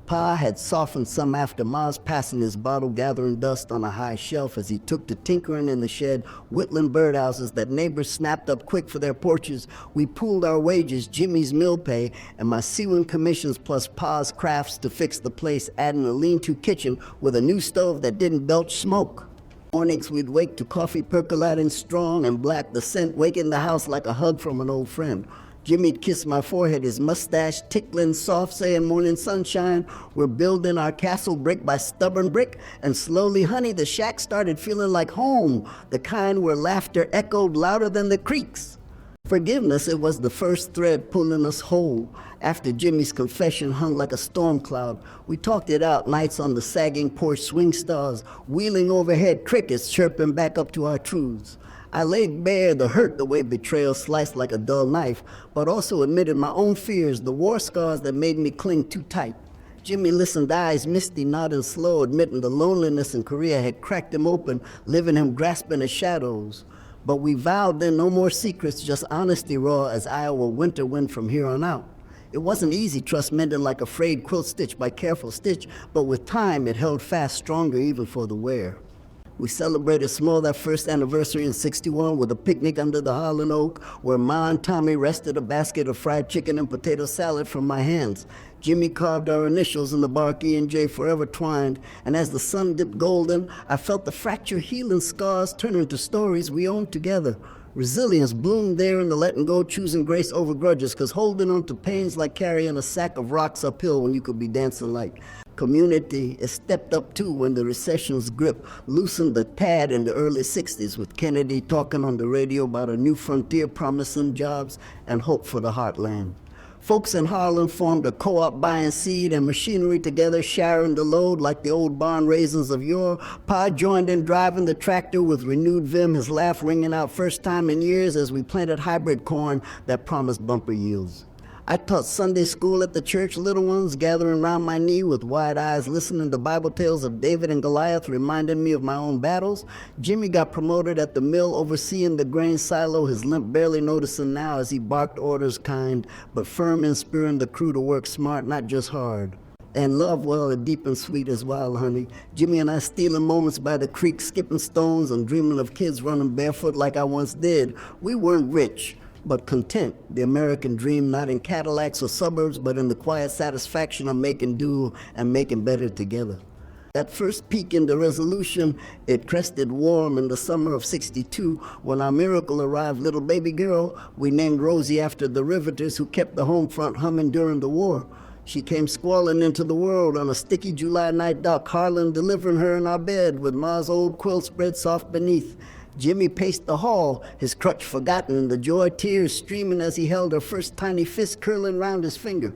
Pa had softened some after Ma's passing, his bottle gathering dust on a high shelf as he took to tinkering in the shed, whittling birdhouses that neighbors snapped up quick for their porches. We pooled our wages, Jimmy's mill pay, and my sewing commissions plus Pa's crafts to fix the place, adding a lean-to kitchen with a new stove that didn't belch smoke. Mornings we'd wake to coffee percolating strong and black, the scent waking the house like a hug from an old friend. Jimmy'd kiss my forehead, his mustache tickling soft, saying, "Morning sunshine, we're building our castle brick by stubborn brick." And slowly, honey, the shack started feeling like home, the kind where laughter echoed louder than the creaks. Forgiveness, it was the first thread pulling us whole. After Jimmy's confession hung like a storm cloud, we talked it out, nights on the sagging porch, swing stars, wheeling overhead, crickets chirping back up to our truths. I laid bare the hurt, the way betrayal sliced like a dull knife, but also admitted my own fears, the war scars that made me cling too tight. Jimmy listened, eyes misty, nodding slow, admitting the loneliness in Korea had cracked him open, leaving him grasping the shadows. But we vowed then no more secrets, just honesty raw as Iowa winter wind from here on out. It wasn't easy, trust mending like a frayed quilt stitch by careful stitch, but with time it held fast, stronger even for the wear. We celebrated small that first anniversary in '61 with a picnic under the Holland Oak, where Ma and Tommy rested a basket of fried chicken and potato salad from my hands. Jimmy carved our initials in the bark E&J, forever twined, and as the sun dipped golden, I felt the fracture healing scars turn into stories we owned together. Resilience bloomed there in the letting go, choosing grace over grudges, 'cause holding on to pain's like carrying a sack of rocks uphill when you could be dancing light. Community has stepped up too when the recession's grip loosened the tad in the early 60s, with Kennedy talking on the radio about a new frontier promising jobs and hope for the heartland. Folks in Harlem formed a co-op buying seed and machinery together, sharing the load like the old barn raisins of yore. Pa joined in driving the tractor with renewed vim, his laugh ringing out first time in years as we planted hybrid corn that promised bumper yields. I taught Sunday school at the church, little ones gathering round my knee with wide eyes, listening to Bible tales of David and Goliath, reminding me of my own battles. Jimmy got promoted at the mill, overseeing the grain silo, his limp barely noticing now as he barked orders kind, but firm in spurring the crew to work smart, not just hard. And love, well, deep and sweet as wild, honey. Jimmy and I stealing moments by the creek, skipping stones and dreaming of kids running barefoot like I once did. We weren't rich, but content. The American dream, not in Cadillacs or suburbs, but in the quiet satisfaction of making do and making better together. That first peak in the resolution, it crested warm in the summer of '62. When our miracle arrived, little baby girl, we named Rosie after the riveters who kept the home front humming during the war. She came squalling into the world on a sticky July night dock, Harlan delivering her in our bed with Ma's old quilt spread soft beneath. Jimmy paced the hall, his crutch forgotten, the joy tears streaming as he held her first tiny fist curling round his finger.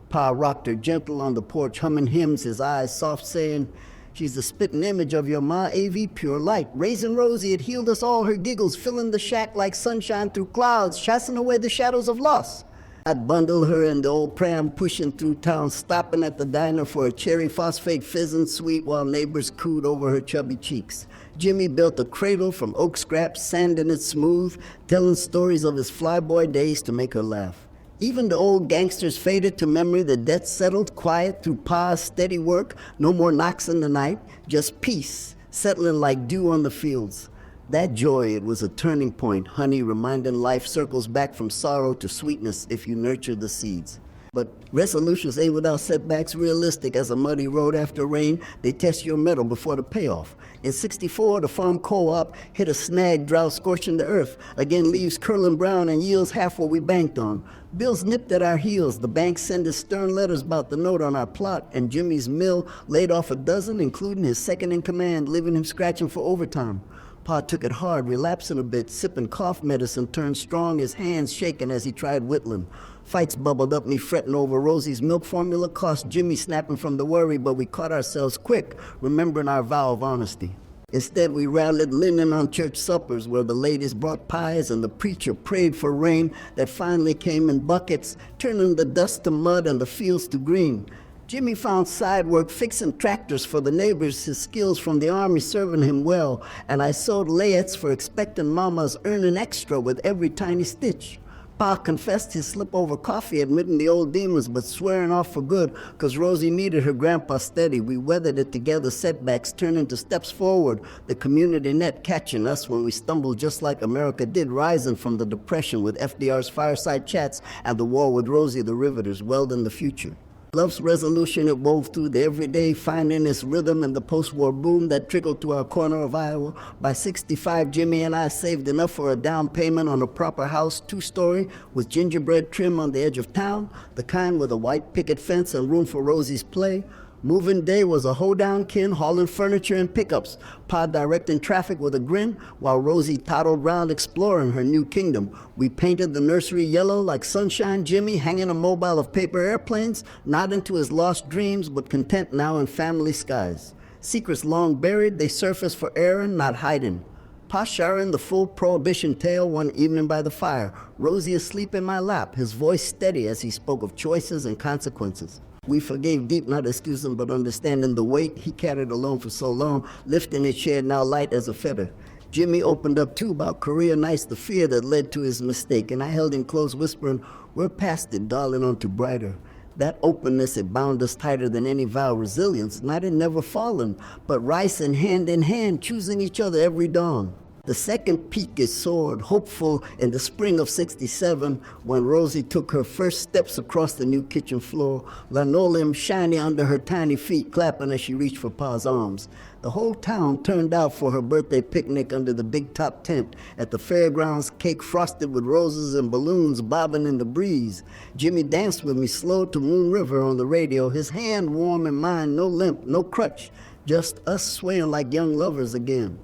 Pa rocked her gentle on the porch, humming hymns, his eyes soft, saying, "She's the spitting image of your ma, Evie, pure light. Raising Rosie, it healed us all, her giggles filling the shack like sunshine through clouds, chasing away the shadows of loss." I'd bundle her in the old pram, pushing through town, stopping at the diner for a cherry phosphate fizzing sweet while neighbors cooed over her chubby cheeks. Jimmy built a cradle from oak scraps, sanding it smooth, telling stories of his flyboy days to make her laugh. Even the old gangsters faded to memory, the debts settled quiet through Pa's steady work, no more knocks in the night, just peace, settling like dew on the fields. That joy, it was a turning point, honey, reminding life circles back from sorrow to sweetness if you nurture the seeds. But resolutions ain't without setbacks, realistic as a muddy road after rain. They test your mettle before the payoff. In '64, the farm co-op hit a snag drought scorching the earth. Again, leaves curling brown and yields half what we banked on. Bills nipped at our heels. The bank sent us stern letters about the note on our plot, and Jimmy's mill laid off a dozen, including his second in command, leaving him scratching for overtime. Pa took it hard, relapsing a bit, sipping cough medicine, turned strong, his hands shaking as he tried whittling. Fights bubbled up, me fretting over Rosie's milk formula cost, Jimmy snapping from the worry, but we caught ourselves quick, remembering our vow of honesty. Instead, we rallied linen on church suppers where the ladies brought pies and the preacher prayed for rain that finally came in buckets, turning the dust to mud and the fields to green. Jimmy found side work fixing tractors for the neighbors, his skills from the army serving him well, and I sewed layets for expectant mamas, earning extra with every tiny stitch. Pa confessed his slip-over coffee, admitting the old demons, but swearing off for good, 'cause Rosie needed her grandpa steady. We weathered it together, setbacks turning to steps forward, the community net catching us when we stumbled just like America did, rising from the Depression with FDR's fireside chats and the war with Rosie the Riveters welding the future. Love's resolution, it wove through the everyday, finding its rhythm in the post-war boom that trickled to our corner of Iowa. By '65, Jimmy and I saved enough for a down payment on a proper house, 2-story, with gingerbread trim on the edge of town, the kind with a white picket fence and room for Rosie's play. Moving day was a hoedown kin hauling furniture and pickups, Pa directing traffic with a grin, while Rosie toddled round exploring her new kingdom. We painted the nursery yellow like sunshine, Jimmy hanging a mobile of paper airplanes, nodding to his lost dreams, but content now in family skies. Secrets long buried, they surface for airing, not hiding. Pa sharing the full Prohibition tale one evening by the fire, Rosie asleep in my lap, his voice steady as he spoke of choices and consequences. We forgave deep, not excusing, but understanding the weight he carried alone for so long, lifting his share now light as a feather. Jimmy opened up too about career nights, the fear that led to his mistake, and I held him close, whispering, "We're past it, darling, on to brighter." That openness, it bound us tighter than any vow. Resilience, not in never falling, but rising hand in hand, choosing each other every dawn. The second peak is soared, hopeful in the spring of '67, when Rosie took her first steps across the new kitchen floor, linoleum shiny under her tiny feet, clapping as she reached for Pa's arms. The whole town turned out for her birthday picnic under the big top tent. At the fairgrounds, cake frosted with roses and balloons bobbing in the breeze. Jimmy danced with me slow to Moon River on the radio, his hand warm in mine, no limp, no crutch, just us swaying like young lovers again.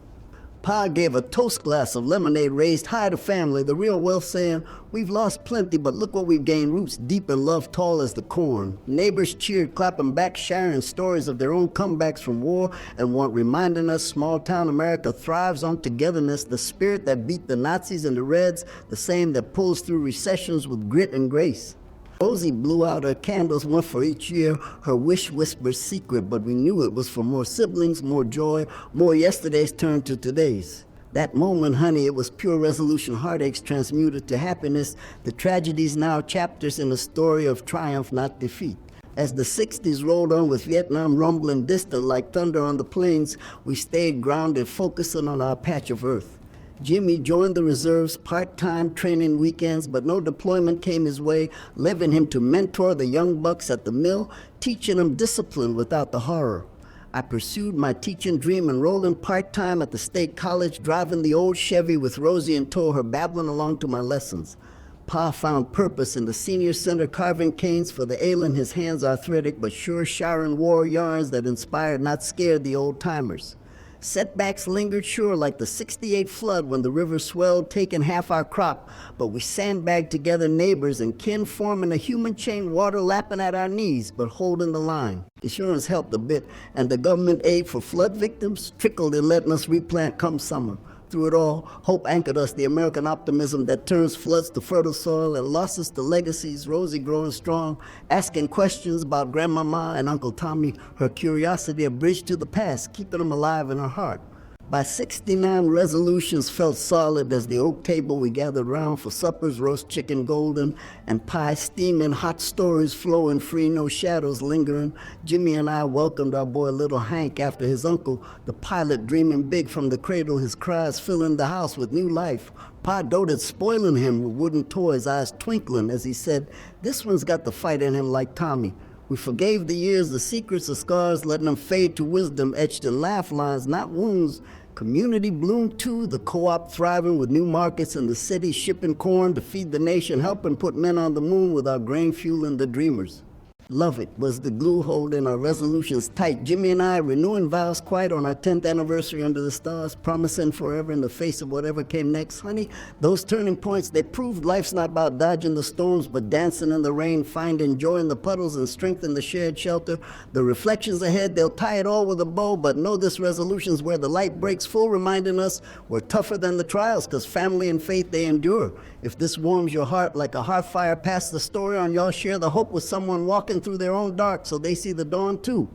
Pa gave a toast glass of lemonade raised high to family, the real wealth saying, "We've lost plenty, but look what we've gained, roots deep in love tall as the corn." Neighbors cheered, clapping back, sharing stories of their own comebacks from war, and one reminding us small-town America thrives on togetherness, the spirit that beat the Nazis and the Reds, the same that pulls through recessions with grit and grace. Rosie blew out her candles, one for each year, her wish whispered secret, but we knew it was for more siblings, more joy, more yesterdays turned to todays. That moment, honey, it was pure resolution, heartaches transmuted to happiness, the tragedies now chapters in a story of triumph, not defeat. As the 60s rolled on with Vietnam rumbling distant like thunder on the plains, we stayed grounded, focusing on our patch of earth. Jimmy joined the reserves part-time, training weekends, but no deployment came his way, leaving him to mentor the young bucks at the mill, teaching them discipline without the horror. I pursued my teaching dream, enrolling part-time at the state college, driving the old Chevy with Rosie in tow, her babbling along to my lessons. Pa found purpose in the senior center carving canes for the ailing, his hands arthritic, but sure Sharon war yarns that inspired, not scared the old-timers. Setbacks lingered, sure, like the '68 flood when the river swelled, taking half our crop, but we sandbagged together, neighbors and kin, forming a human chain, water lapping at our knees, but holding the line. Insurance helped a bit, and the government aid for flood victims trickled in letting us replant come summer. Through it all, hope anchored us, the American optimism that turns floods to fertile soil and losses to legacies, Rosie growing strong, asking questions about Grandmama and Uncle Tommy, her curiosity a bridge to the past, keeping them alive in her heart. By '69, resolutions felt solid as the oak table we gathered round for suppers, roast chicken golden, and pie steaming, hot stories flowing free, no shadows lingering. Jimmy and I welcomed our boy little Hank after his uncle, the pilot, dreaming big from the cradle, his cries filling the house with new life. Pa doted spoiling him with wooden toys, eyes twinkling as he said, "This one's got the fight in him like Tommy." We forgave the years, the secrets, the scars, letting them fade to wisdom etched in laugh lines, not wounds. Community bloomed too, the co-op thriving with new markets in the city, shipping corn to feed the nation, helping put men on the moon with our grain fueling the dreamers. Love it was the glue holding our resolutions tight. Jimmy and I renewing vows quiet on our 10th anniversary under the stars, promising forever in the face of whatever came next. Honey, those turning points, they proved life's not about dodging the storms, but dancing in the rain, finding joy in the puddles and strength in the shared shelter. The reflections ahead, they'll tie it all with a bow, but know this resolution's where the light breaks full, reminding us we're tougher than the trials, cause family and faith, they endure. If this warms your heart like a heart fire, pass the story on, y'all share the hope with someone walking through their own dark so they see the dawn too.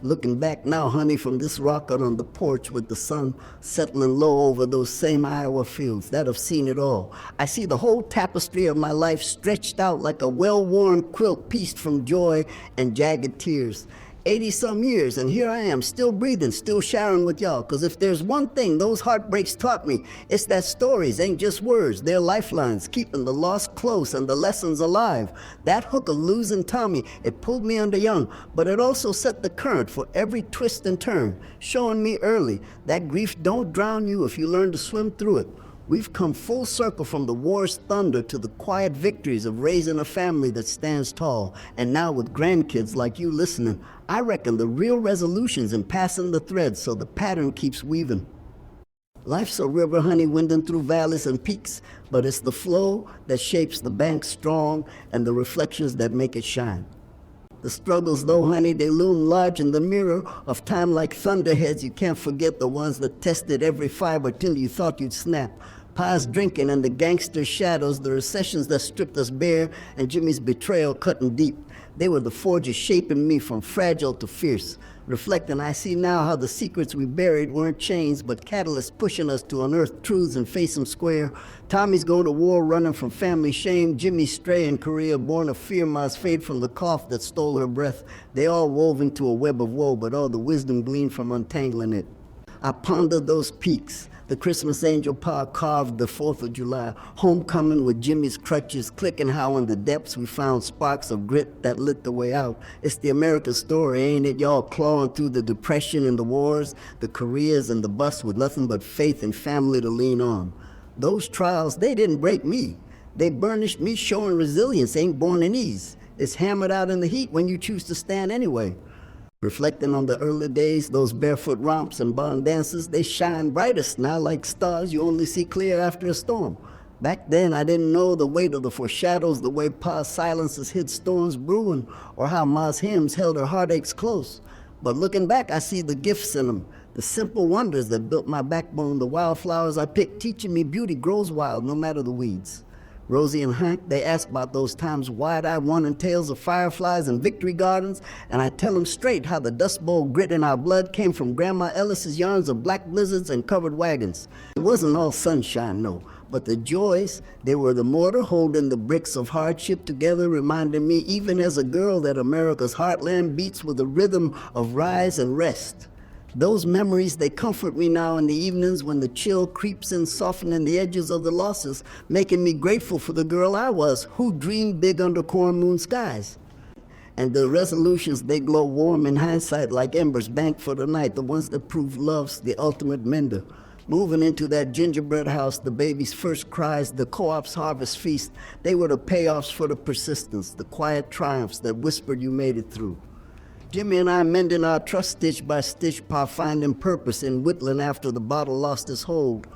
Looking back now, honey, from this rock out on the porch with the sun settling low over those same Iowa fields that have seen it all, I see the whole tapestry of my life stretched out like a well-worn quilt pieced from joy and jagged tears. 80-some years, and here I am, still breathing, still sharing with y'all. Because if there's one thing those heartbreaks taught me, it's that stories ain't just words, they're lifelines, keeping the lost close and the lessons alive. That hook of losing Tommy, it pulled me under young, but it also set the current for every twist and turn, showing me early that grief don't drown you if you learn to swim through it. We've come full circle from the war's thunder to the quiet victories of raising a family that stands tall. And now with grandkids like you listening, I reckon the real resolution's in passing the thread so the pattern keeps weaving. Life's a river, honey, winding through valleys and peaks, but it's the flow that shapes the bank strong and the reflections that make it shine. The struggles, though, honey, they loom large in the mirror of time like thunderheads. You can't forget the ones that tested every fiber till you thought you'd snap. Pa's drinking and the gangster shadows, the recessions that stripped us bare, and Jimmy's betrayal cutting deep. They were the forges shaping me from fragile to fierce. Reflecting, I see now how the secrets we buried weren't chains, but catalysts pushing us to unearth truths and face them square. Tommy's going to war running from family shame. Jimmy's stray in Korea, born of fear, Ma's fade from the cough that stole her breath. They all wove into a web of woe, but all the wisdom gleaned from untangling it. I pondered those peaks. The Christmas angel Pa carved the 4th of July. Homecoming with Jimmy's crutches, clicking how in the depths we found sparks of grit that lit the way out. It's the American story, ain't it? Y'all clawing through the depression and the wars, the careers and the bust with nothing but faith and family to lean on. Those trials, they didn't break me. They burnished me, showing resilience ain't born in ease. It's hammered out in the heat when you choose to stand anyway. Reflecting on the early days, those barefoot romps and bond dances, they shine brightest now like stars you only see clear after a storm. Back then, I didn't know the weight of the foreshadows, the way Pa's silences hid storms brewing, or how Ma's hymns held her heartaches close. But looking back, I see the gifts in them, the simple wonders that built my backbone, the wildflowers I picked, teaching me beauty grows wild no matter the weeds. Rosie and Hank, they ask about those times wide-eyed wanting tales of fireflies and victory gardens, and I tell them straight how the Dust Bowl grit in our blood came from Grandma Ellis's yarns of black blizzards and covered wagons. It wasn't all sunshine, no. But the joys, they were the mortar holding the bricks of hardship together, reminding me, even as a girl, that America's heartland beats with a rhythm of rise and rest. Those memories, they comfort me now in the evenings when the chill creeps in, softening the edges of the losses, making me grateful for the girl I was, who dreamed big under corn moon skies. And the resolutions, they glow warm in hindsight like embers banked for the night, the ones that prove love's the ultimate mender. Moving into that gingerbread house, the baby's first cries, the co-op's harvest feast, they were the payoffs for the persistence, the quiet triumphs that whispered you made it through. Jimmy and I mending our trust stitch by stitch, pa finding purpose in whittling after the bottle lost its hold.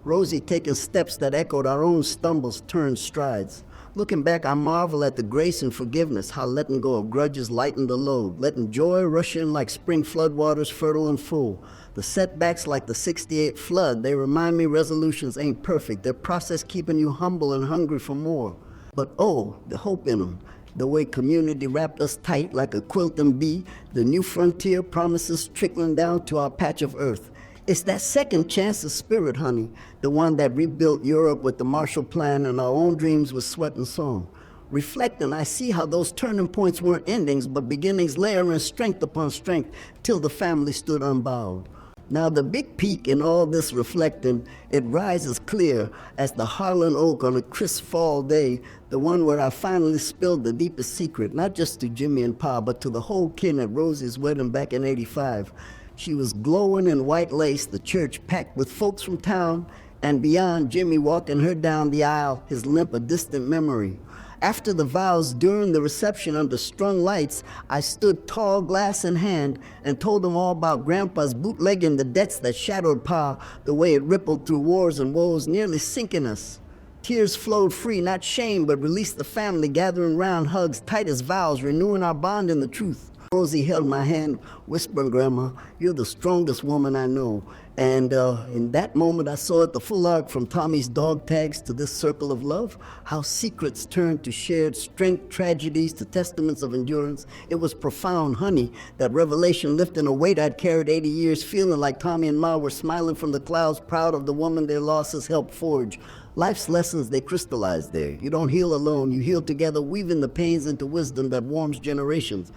Rosie taking steps that echoed our own stumbles, turned strides. Looking back, I marvel at the grace and forgiveness, how letting go of grudges lightened the load, letting joy rush in like spring floodwaters fertile and full. The setbacks like the 68 flood, they remind me resolutions ain't perfect. Their process keeping you humble and hungry for more. But oh, the hope in them. The way community wrapped us tight like a quilting bee, the new frontier promises trickling down to our patch of earth. It's that second chance of spirit, honey, the one that rebuilt Europe with the Marshall Plan and our own dreams with sweat and song. Reflecting, I see how those turning points weren't endings, but beginnings layering strength upon strength till the family stood unbowed. Now the big peak in all this reflecting, it rises clear as the Harlan Oak on a crisp fall day, the one where I finally spilled the deepest secret, not just to Jimmy and Pa, but to the whole kin at Rosie's wedding back in '85. She was glowing in white lace, the church packed with folks from town, and beyond, Jimmy walking her down the aisle, his limp a distant memory. After the vows, during the reception under strung lights, I stood tall, glass in hand, and told them all about Grandpa's bootlegging the debts that shadowed Pa, the way it rippled through wars and woes, nearly sinking us. Tears flowed free, not shame, but released the family, gathering round, hugs tight as vows, renewing our bond in the truth. Rosie held my hand, whispering, Grandma, you're the strongest woman I know. And in that moment, I saw it, the full arc from Tommy's dog tags to this circle of love, how secrets turned to shared strength, tragedies to testaments of endurance. It was profound, honey, that revelation lifting a weight I'd carried 80 years, feeling like Tommy and Ma were smiling from the clouds, proud of the woman their losses helped forge. Life's lessons, they crystallize there. You don't heal alone, you heal together, weaving the pains into wisdom that warms generations.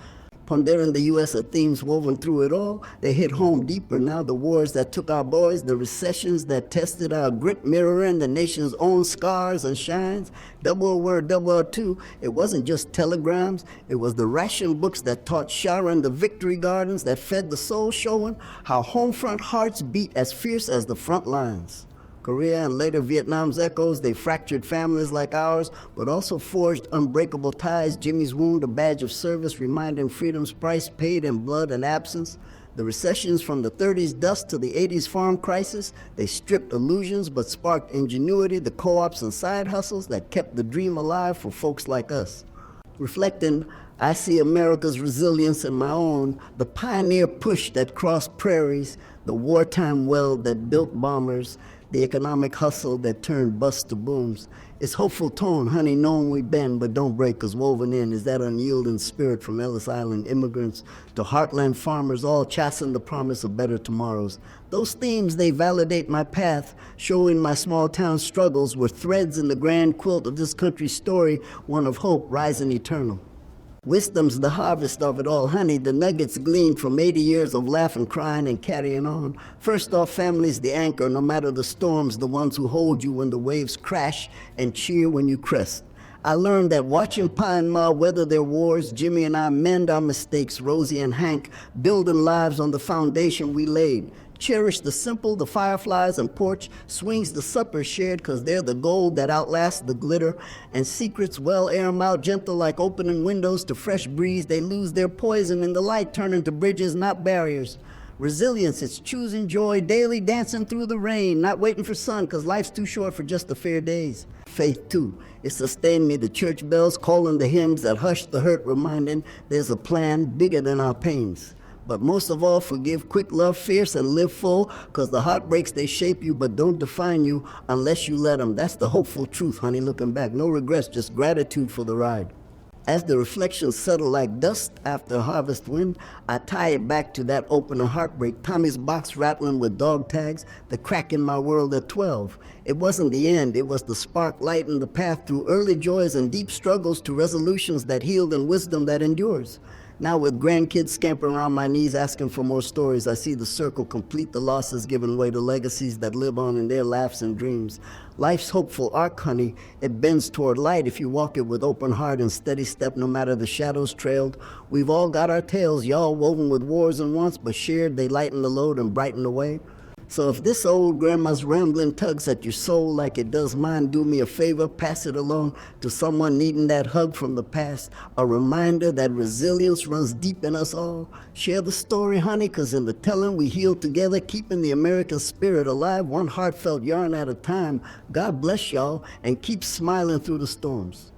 Pondering the U.S. of themes woven through it all, they hit home deeper now. The wars that took our boys, the recessions that tested our grit, mirroring the nation's own scars and shines. WWII, it wasn't just telegrams, it was the ration books that taught Sharon the victory gardens that fed the soul, showing how home front hearts beat as fierce as the front lines. Korea and later Vietnam's echoes, they fractured families like ours, but also forged unbreakable ties. Jimmy's wound, a badge of service, reminding freedom's price paid in blood and absence. The recessions from the 30s dust to the 80s farm crisis, they stripped illusions but sparked ingenuity, the co-ops and side hustles that kept the dream alive for folks like us. Reflecting, I see America's resilience in my own, the pioneer push that crossed prairies, the wartime weld that built bombers, the economic hustle that turned busts to booms. It's hopeful tone, honey, knowing we bend but don't break, cause woven in is that unyielding spirit from Ellis Island immigrants to heartland farmers, all chasing the promise of better tomorrows. Those themes, they validate my path, showing my small town struggles were threads in the grand quilt of this country's story, one of hope rising eternal. Wisdom's the harvest of it all, honey, the nuggets gleaned from 80 years of laughing, crying, and carrying on. First off, family's the anchor, no matter the storms, the ones who hold you when the waves crash and cheer when you crest. I learned that watching Pa and Ma weather their wars, Jimmy and I mend our mistakes, Rosie and Hank, building lives on the foundation we laid. Cherish the simple, the fireflies and porch, swings the supper shared, cause they're the gold that outlasts the glitter, and secrets well air 'em out, gentle like opening windows to fresh breeze. They lose their poison in the light, turning to bridges, not barriers. Resilience, it's choosing joy daily, dancing through the rain, not waiting for sun, cause life's too short for just the fair days. Faith too, it sustained me, the church bells calling the hymns that hushed the hurt, reminding there's a plan bigger than our pains. But most of all, forgive quick, love fierce, and live full, cause the heartbreaks, they shape you but don't define you unless you let them. That's the hopeful truth, honey, looking back. No regrets, just gratitude for the ride. As the reflections settle like dust after a harvest wind, I tie it back to that opener heartbreak, Tommy's box rattling with dog tags, the crack in my world at 12. It wasn't the end, it was the spark lighting the path through early joys and deep struggles to resolutions that healed and wisdom that endures. Now with grandkids scampering around my knees asking for more stories, I see the circle complete the losses, giving way to legacies that live on in their laughs and dreams. Life's hopeful arc, honey, it bends toward light if you walk it with open heart and steady step no matter the shadows trailed. We've all got our tales, y'all woven with wars and wants, but shared they lighten the load and brighten the way. So if this old grandma's rambling tugs at your soul like it does mine, do me a favor, pass it along to someone needing that hug from the past, a reminder that resilience runs deep in us all. Share the story, honey, 'cause in the telling we heal together, keeping the American spirit alive, one heartfelt yarn at a time. God bless y'all, and keep smiling through the storms.